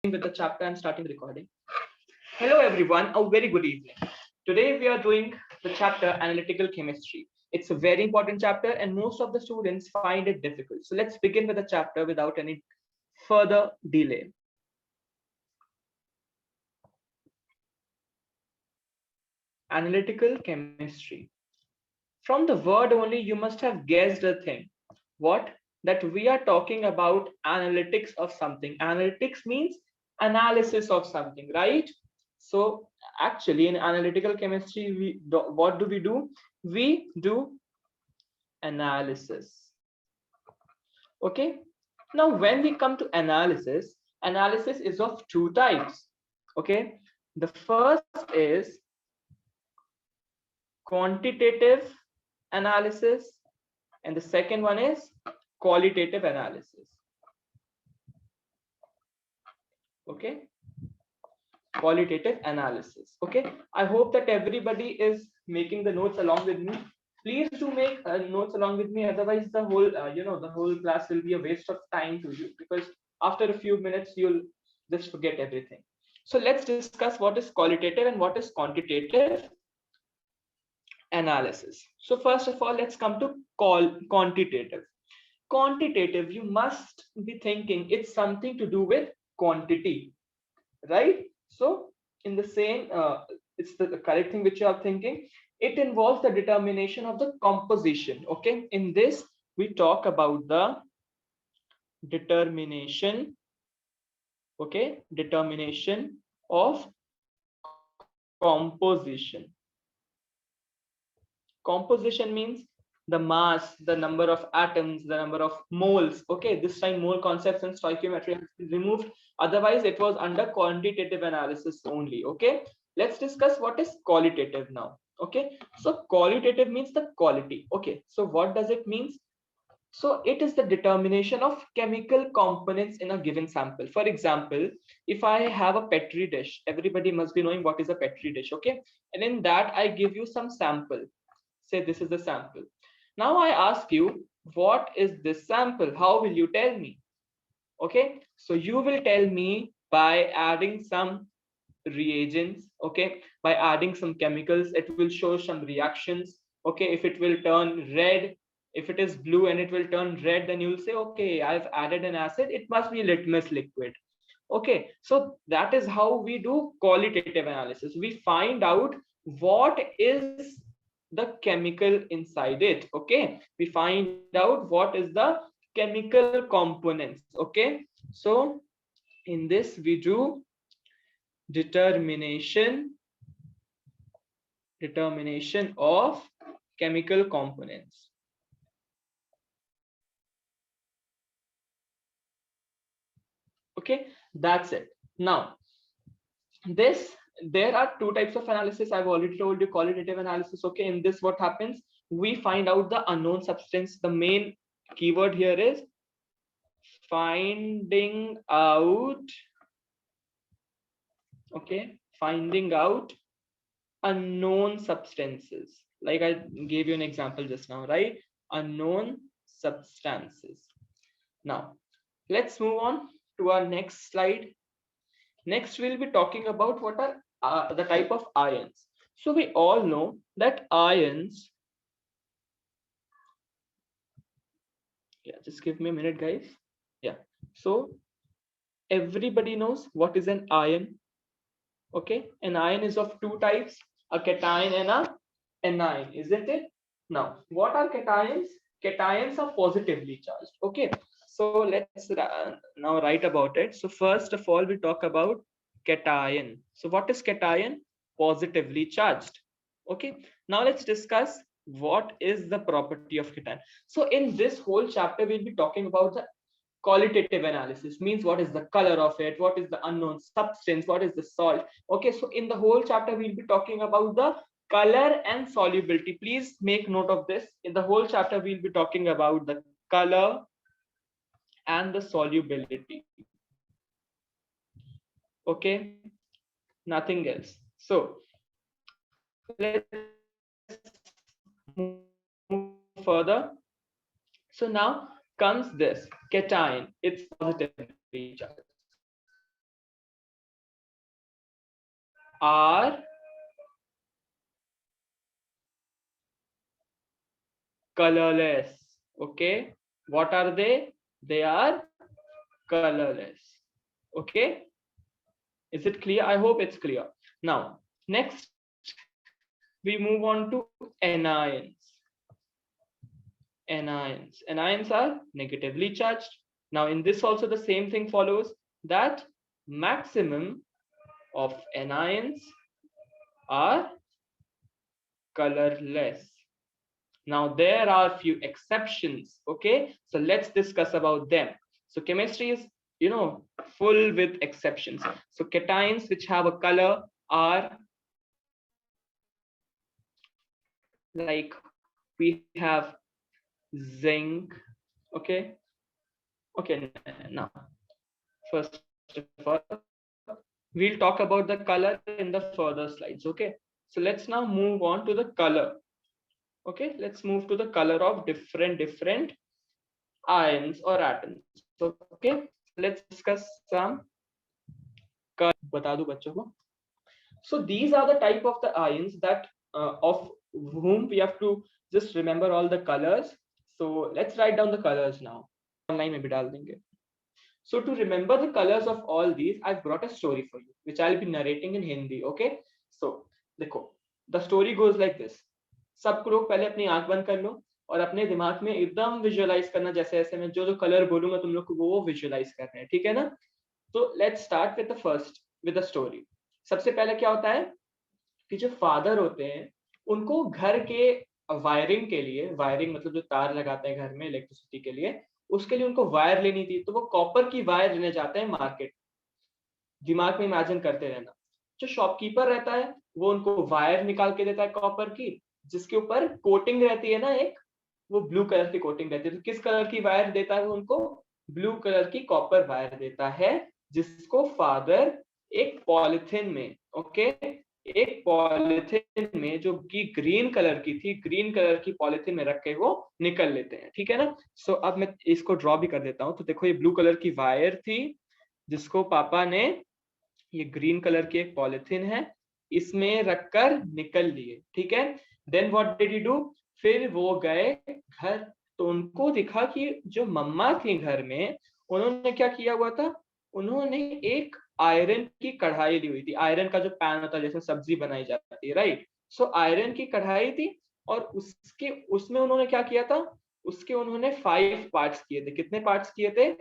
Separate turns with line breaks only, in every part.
with the chapter. I'm starting the recording. Hello, everyone. A very good evening. Today, we are doing the chapter Analytical Chemistry. It's a very important chapter, and most of the students find it difficult. So, let's begin with the chapter without any further delay. Analytical Chemistry. From the word only, you must have guessed a thing. What? That we are talking about analytics of something. Analytics means analysis of something, right? So actually in analytical chemistry, what do? We do analysis. Okay. Now when we come to analysis, analysis is of two types. Okay. The first is quantitative analysis, and the second one is qualitative analysis. Okay, qualitative analysis. Okay, I hope that everybody is making the notes along with me. Please do make notes along with me, otherwise the whole the whole class will be a waste of time to you, because after a few minutes you'll just forget everything. So let's discuss what is qualitative and what is quantitative analysis. So first of all, let's come to quantitative. Quantitative, you must be thinking it's something to do with quantity, right? So in the same it's the correct thing which you are thinking. It involves the determination of the composition. Okay, in this we talk about the determination. Okay, determination of composition. Composition means the mass, the number of atoms, the number of moles. Okay, this time mole concepts and stoichiometry has been removed. Otherwise, it was under quantitative analysis only. Okay, let's discuss what is qualitative now. Okay, so qualitative means the quality. Okay, so what does it mean? So it is the determination of chemical components in a given sample. For example, if I have a petri dish, everybody must be knowing what is a petri dish. Okay, and in that I give you some sample. Say this is the sample. Now I ask you, what is this sample? How will you tell me? Okay, so you will tell me by adding some reagents. Okay, by adding some chemicals, it will show some reactions. Okay, if it will turn red, if it is blue and it will turn red, then you'll say, okay, I've added an acid, it must be litmus liquid. Okay, so that is how we do qualitative analysis. We find out what is the chemical inside it. Okay, we find out what is the chemical components. Okay, so in this we do determination of chemical components. Okay, that's it. Now this, there are two types of analysis. I've already told you qualitative analysis. Okay, in this what happens, we find out the unknown substance. The main keyword here is finding out. Okay, finding out unknown substances. Like I gave you an example just now, right? Unknown substances. Now let's move on to our next slide. Next we'll be talking about what are the type of ions. So we all know that ions, yeah, just give me a minute guys. Yeah, so everybody knows what is an ion. Okay, an ion is of two types, a cation and a anion, isn't it? Now what are cations? Cations are positively charged. Okay, so let's now write about it. So first of all we talk about cation. So what is cation? Positively charged. Okay, now let's discuss what is the property of cation. So in this whole chapter we'll be talking about the qualitative analysis. Means what is the color of it, what is the unknown substance, what is the salt. Okay, so in the whole chapter we'll be talking about the color and solubility. Please make note of this. In the whole chapter we'll be talking about the color and the solubility. Okay, nothing else. So let's move further. So now comes this cation. It's positively charged. are colorless. Okay, what are they? They are colorless. Okay, is it clear? I hope it's clear. Now next we move on to anions. Anions are negatively charged. Now in this also the same thing follows, that maximum of anions are colorless. Now there are few exceptions. Okay, so let's discuss about them. So chemistry is, full with exceptions. So cations which have a color are like, we have zinc. Okay, now first of all we'll talk about the color in the further slides. Okay, so let's now move on to the color. Okay, let's move to the color of different ions or atoms. Okay, let's discuss some color. बता दूं बच्चों को. So these are the type of the ions that of whom we have to just remember all the colors. So let's write down the colors now. Online में भी डाल देंगे. So to remember the colors of all these, I've brought a story for you, which I'll be narrating in Hindi. Okay. So देखो, the story goes like this. सब लोग पहले अपनी आंख बंद कर लो और अपने दिमाग में एकदम विजुअलाइज करना, जैसे ऐसे मैं जो जो कलर बोलूंगा तुम लोग को वो विजुअलाइज करना है, ठीक है ना. तो let's start with the first with the story. सबसे पहले क्या होता है कि जो फादर होते हैं उनको घर के वायरिंग के लिए, वायरिंग मतलब जो तार लगाते हैं घर में इलेक्ट्रिसिटी के लिए, उसके लिए उनको वायर लेनी थी. तो वो कॉपर की वायर लेने जाते हैं मार्केट. दिमाग में इमेजिन करते रहना. जो शॉपकीपर रहता है वो उनको वायर निकाल के देता है कॉपर की, जिसके ऊपर कोटिंग रहती है ना एक, वो ब्लू कलर की कोटिंग रहती है. तो किस कलर की वायर देता है उनको? ब्लू कलर की कॉपर वायर देता है, जिसको फादर एक पॉलिथिन में, ओके, एक पॉलिथिन में जो कि ग्रीन कलर की थी, ग्रीन कलर की पॉलिथिन में रख के वो निकल लेते हैं, ठीक है ना. सो अब मैं इसको ड्रॉ भी कर देता हूं. तो देखो ये ब्लू कलर की वायर थी जिसको पापा ने, ये ग्रीन कलर की एक पॉलिथिन है, इसमें रखकर निकल लिए, ठीक है. Then what did he do? फिर वो गए घर. तो उनको दिखा कि जो मम्मा थी घर में, उन्होंने क्या किया हुआ था, उन्होंने एक आयरन की कढ़ाई ली हुई थी. आयरन का जो पैन होता है जिसमें सब्जी बनाई जाती है, राइट. सो आयरन की कढ़ाई थी और उसमें उन्होंने क्या किया था, उसके उन्होंने 5 पार्ट्स किए थे. कितने पार्ट्स किए थे?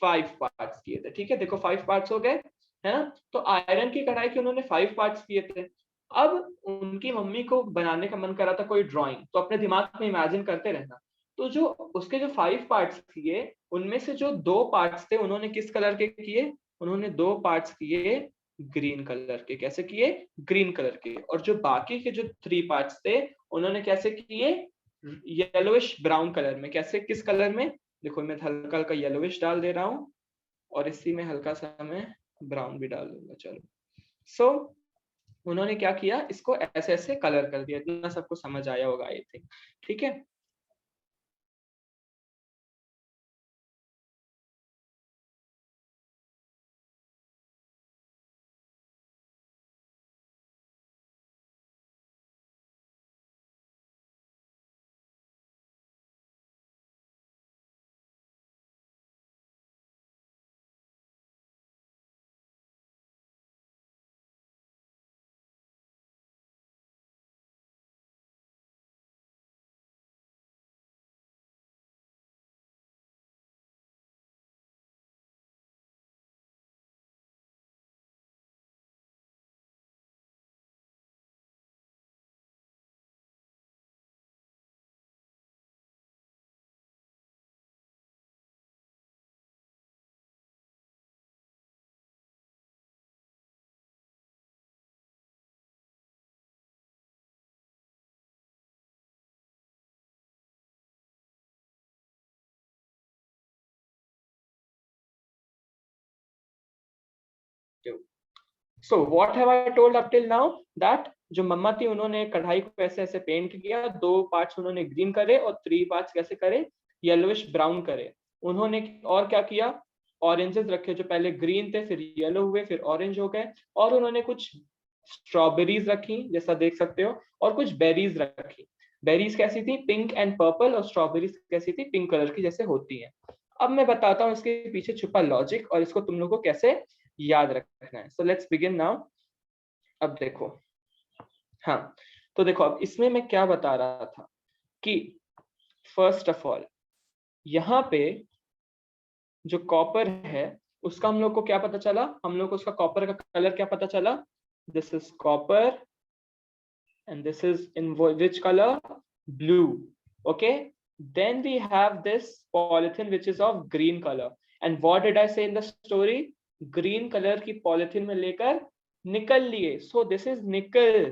5 पार्ट्स किए थे, ठीक है. देखो 5 पार्ट्स हो गए, है ना. तो आयरन की कढ़ाई के उन्होंने 5 पार्ट्स किए थे. अब उनकी मम्मी को बनाने का मन कर रहा था कोई ड्राइंग, तो अपने दिमाग में इमेजिन करते रहना. तो जो उसके जो 5 पार्ट्स किए, उनमें से जो 2 पार्ट्स थे उन्होंने किस कलर के किए? उन्होंने 2 पार्ट्स किए ग्रीन कलर के. कैसे किए? ग्रीन कलर के. और जो बाकी के जो 3 पार्ट्स थे उन्होंने कैसे किए? येलोइश ब्राउन कलर में. कैसे, किस कलर में? देखो मैं हल्का हल्का येलोइश डाल दे रहा हूँ और इसी में हल्का सा मैं ब्राउन भी डाल दूंगा. चलो. सो उन्होंने क्या किया, इसको ऐसे ऐसे कलर कर दिया. इतना सबको समझ आया होगा आई थिंक, ठीक है. So what have I told up till now, that जो मम्मा थी उन्होंने कढ़ाई को ऐसे ऐसे पेंट किया. 2 पार्ट्स उन्होंने ग्रीन करे और 3 पार्ट्स कैसे करे? येलोइश ब्राउन करे. उन्होंने और क्या किया? ऑरेंजेस रखे, जो पहले ग्रीन थे फिर येलो हुए फिर ऑरेंज हो गए. और उन्होंने कुछ स्ट्रॉबेरीज रखी जैसा देख सकते हो, और कुछ बेरीज रखी। बेरीज कैसी थी? पिंक एंड पर्पल, और स्ट्रॉबेरीज कैसी थी? पिंक कलर की जैसे होती हैं। अब मैं बताता हूँ इसके पीछे छुपा लॉजिक और इसको तुम लोग को कैसे याद रखना है। So let's begin now. अब देखो, हाँ तो देखो अब इसमें मैं क्या बता रहा था कि फर्स्ट ऑफ ऑल यहाँ पे जो कॉपर है उसका हम लोग को क्या पता चला? हम लोग को उसका कॉपर का कलर क्या पता चला? This is copper and this is in which color? Blue. Okay, then we have this polythene which is of green color, and what did I say in the story? Green color की polythene में लेकर निकल लिए, so this is nickel,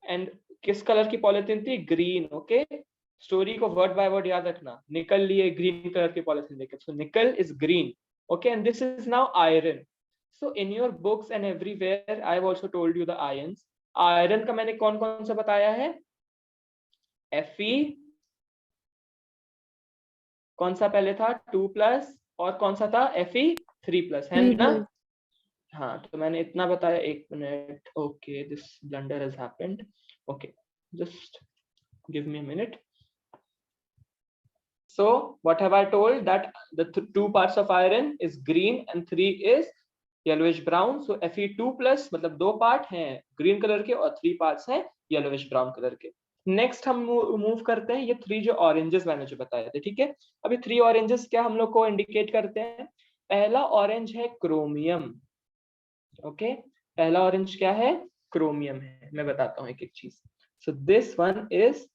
and किस colour की polythene थी? green. Okay, story को word by word याद रखना, निकल लिए ग्रीन कलर की पॉलिथीन लेकर, सो निकल is green. Okay, and this is now iron. So in your books and everywhere I have also told you the ions. Iron का मैंने कौन कौन सा बताया है? Fe, कौन सा पहले था? 2+, और कौन सा था? Fe3+, है ना? हाँ तो मैंने इतना बताया. एक minute. Okay, this blunder has happened. Okay, just give me a minute. So what have I told? That the two parts of iron is green and 3 is yellowish brown. So Fe2+ मतलब 2 part हैं green colour के और 3 parts हैं yellowish brown colour के. Next हम move करते हैं ये 3 जो ऑरेंजेस मैंने जो बताए थे. ठीक है, अभी 3 ऑरेंजेस क्या हम लोग को इंडिकेट करते हैं? पहला ऑरेंज है क्रोमियम. ओके, पहला ऑरेंज क्या है? क्रोमियम है. मैं बताता हूँ एक एक चीज. So this one is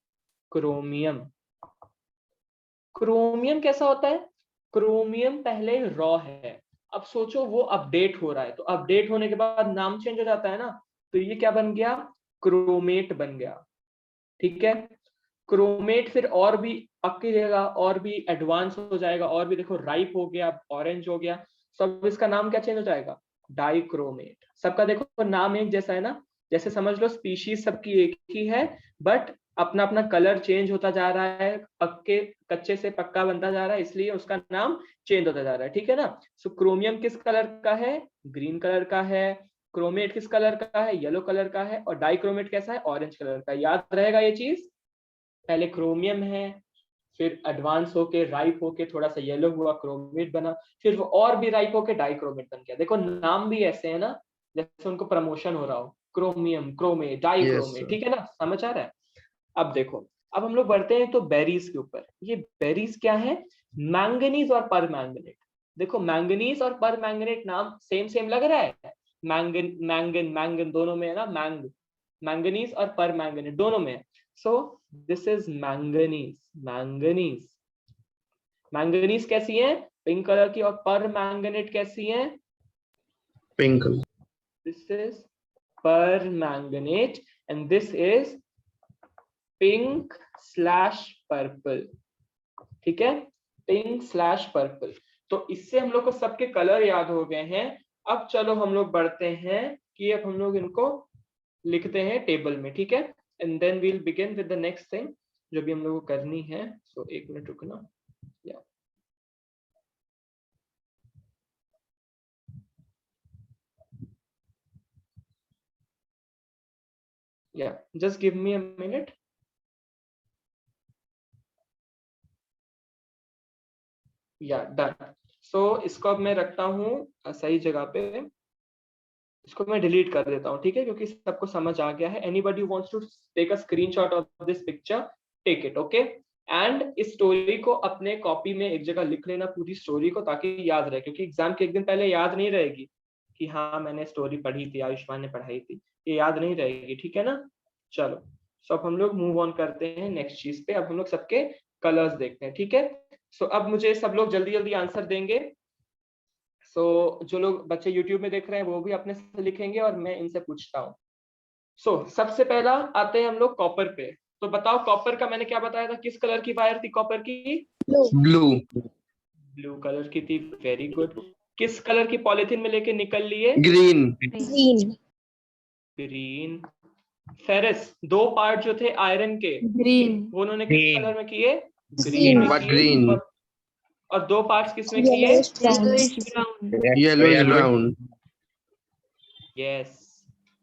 chromium. Chromium कैसा होता है? क्रोमियम पहले रॉ है. अब सोचो वो अपडेट हो रहा है, तो अपडेट होने के बाद नाम चेंज हो जाता है ना, तो ये क्या बन गया? क्रोमेट बन गया. ठीक है, क्रोमेट फिर और भी पकेगा और भी एडवांस हो जाएगा, और भी देखो राइप हो गया, ऑरेंज हो गया, सब इसका नाम क्या चेंज हो जाएगा? डाइक्रोमेट. सबका देखो नाम एक जैसा है ना, जैसे समझ लो स्पीशीज सबकी एक ही है, बट अपना अपना कलर चेंज होता जा रहा है, पक्के कच्चे से पक्का बनता जा रहा है, इसलिए उसका नाम चेंज होता जा रहा है. ठीक है ना? सो क्रोमियम किस कलर का है? ग्रीन कलर का है. क्रोमेट किस कलर का है? येलो कलर का है. और डाइक्रोमेट कैसा है? ऑरेंज कलर का. याद रहेगा ये चीज. पहले क्रोमियम है, फिर एडवांस होके राइप होके थोड़ा सा येलो हुआ, क्रोमेट बना, फिर वो और भी राइप होके डाइक्रोमेट बन गया. देखो नाम भी ऐसे है ना, जैसे उनको प्रमोशन हो रहा हो. Chromium, chromate, dichromate. ठीक है ना? समझ आ रहा है? अब देखो, अब हम लोग बढ़ते हैं तो बेरीज के ऊपर. ये बेरीज क्या है? मैंगनीज और परमैंगनेट. देखो मैंगनीज और परमैंगनेट नाम सेम सेम लग रहा है. मैंगन मैंगन मैंगन दोनों में है ना, मैंगनीज और परमैंगनेट दोनों में है. So this is manganese. Manganese, manganese कैसी है? पिंक कलर की. और परमैंगनेट कैसी है?
Pink.
This is permanganate and this is pink slash purple. ठीक है, पिंक स्लैश पर्पल. तो इससे हम लोग को सबके कलर याद हो गए हैं. अब चलो हम लोग बढ़ते हैं कि अब हम लोग इनको लिखते हैं टेबल में. ठीक है, and then we'll begin with the next thing जो भी हम लोग को करनी है. सो एक मिनट रुकना. Yeah, just give me a minute. Yeah, done. So इसको अब मैं रखता हूँ सही जगह पे. इसको मैं डिलीट कर देता हूँ. ठीक है, क्योंकि सबको समझ आ गया है. Anybody who wants to take a screenshot of this picture, take it. Okay, and इस स्टोरी को अपने कॉपी में एक जगह लिख लेना, पूरी स्टोरी को, ताकि याद रहे, क्योंकि एग्जाम के एक दिन पहले याद नहीं रहेगी कि हाँ मैंने स्टोरी पढ़ी थी, आयुष्मान ने पढ़ाई थी, ये याद नहीं रहेगी. ठीक है ना? चलो, सो अब हम लोग मूव ऑन करते हैं नेक्स्ट चीज पे. अब हम लोग सबके कलर्स देखते हैं. ठीक है, सो अब मुझे सब लोग जल्दी जल्दी आंसर देंगे. सो जो लोग बच्चे YouTube में देख रहे हैं वो भी अपने से लिखेंगे और मैं इनसे पूछता हूँ. सो सबसे पहला आते हैं हम लोग कॉपर पे. तो बताओ कॉपर का मैंने क्या बताया था? किस कलर की वायर थी कॉपर की?
ब्लू.
ब्लू कलर की थी. Very good. किस कलर की पॉलिथीन में लेके निकल लिए?
ग्रीन.
ग्रीन. फेरस, 2 पार्ट जो थे आयरन के,
ग्रीन.
वो उन्होंने किस कलर में किए?
ग्रीन
में
What
किए.
green?
और 2 पार्ट्स किसमें किए?
Yellowish brown.
Yellowish brown.
Yes.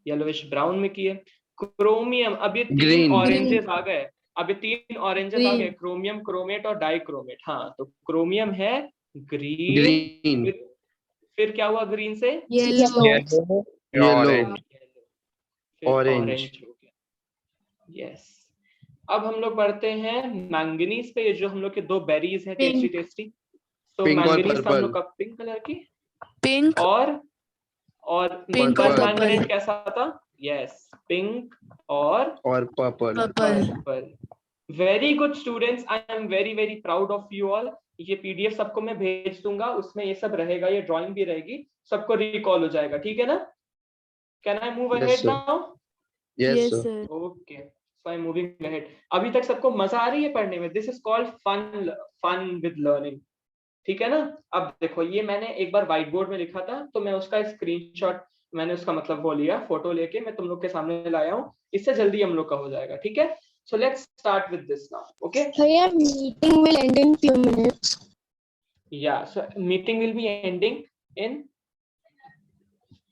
Yellowish brown में किए। क्रोमियम, अब ये 3
Green.
ऑरेंजेस आ गए, अब ये 3 ऑरेंजेस आ गए,
Green.
क्रोमियम, क्रोमेट और डाइक्रोमेट। हाँ, तो क्रोमियम है ग्रीन,
Green.
फिर क्या हुआ ग्रीन से?
Yellow.
Yellow.
Yellow.
Orange.
फिर
Orange.
ऑरेंज हो गया। यस, अब हम लोग बढ़ते हैं मैंगनीज पे। ये जो हम लोग के 2 बेरीज हैं
Pink.
टेस्टी टेस्टी, तो
Pink और
मैंगनीज का हम लोग
purple.
का पिंक कलर की,
Pink.
और
Pink और
फर्स्ट
purple.
Manganese
purple.
कैसा था? यस, पिंक और
Or purple.
Purple.
Purple. Very good students, I am very very proud of you all. ये पीडीएफ सबको मैं भेज दूंगा, उसमें ये सब रहेगा, ये ड्राइंग भी रहेगी, सबको रिकॉल हो जाएगा, ठीक है ना? Can I move
Yes,
ahead
sir.
Now?
Yes,
Yes,
sir.
sir.
Okay, so I am moving ahead. अभी तक सबको मजा आ रही है पढ़ने में? This is called fun with learning, ठीक है ना? अब देखो, ये मैंने एक बार व्हाइट बोर्ड में लिखा था, तो मैं उसका स्क्रीनशॉट, मैंने उसका मतलब वो लिया, फोटो लेके मैं तुम लोग के सामने लाया हूँ, इससे जल्दी हम लोग का हो जाएगा, ठीक है? So let's start with this now, okay?
Bhaiya, meeting will end in few minutes.
Yeah, so meeting will be ending in,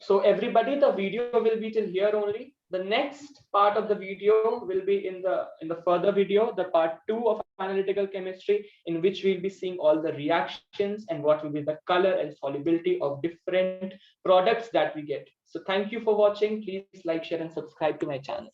so everybody, the video will be till here only. The next part of the video will be in the further video, the part 2 of analytical chemistry, in which we'll be seeing all the reactions and what will be the color and solubility of different products that we get. So thank you for watching. Please like, share and subscribe to my channel.